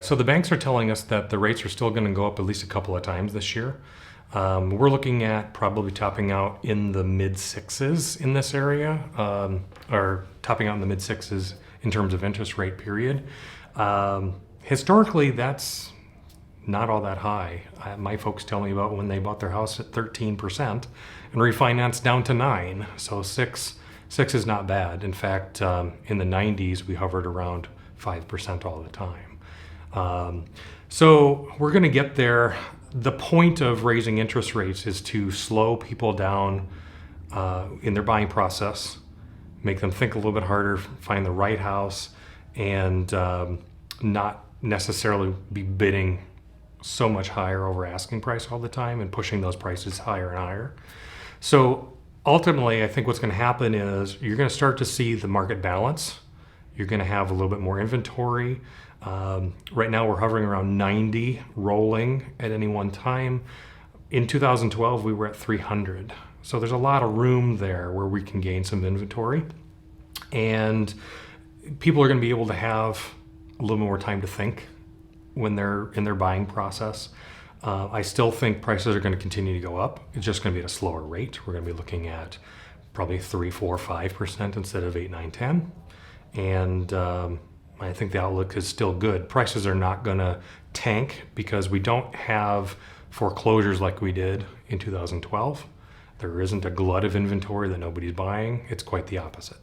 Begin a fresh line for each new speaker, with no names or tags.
So the banks are telling us that the rates are still going to go up at least a couple of times this year. We're looking at probably topping out in the mid sixes in this area, or topping out in the mid sixes in terms of interest rate period. Historically, that's not all that high. My folks tell me about when they bought their house at 13% and refinanced down to 9. So six is not bad. In fact, in the 90s, we hovered around 5% all the time. So we're going to get there. The point of raising interest rates is to slow people down in their buying process, make them think a little bit harder, find the right house, and not necessarily be bidding so much higher over asking price all the time and pushing those prices higher and higher. So ultimately, I think what's going to happen is you're going to start to see the market balance. You're going to have a little bit more inventory. Right now we're hovering around 90 rolling at any one time. In 2012, we were at 300. So there's a lot of room there where we can gain some inventory. And people are going to be able to have a little more time to think when they're in their buying process. I still think prices are going to continue to go up. It's just going to be at a slower rate. We're going to be looking at probably 3, 4, 5% instead of 8, 9, 10. And I think the outlook is still good. Prices are not going to tank because we don't have foreclosures like we did in 2012. There isn't a glut of inventory that nobody's buying. It's quite the opposite.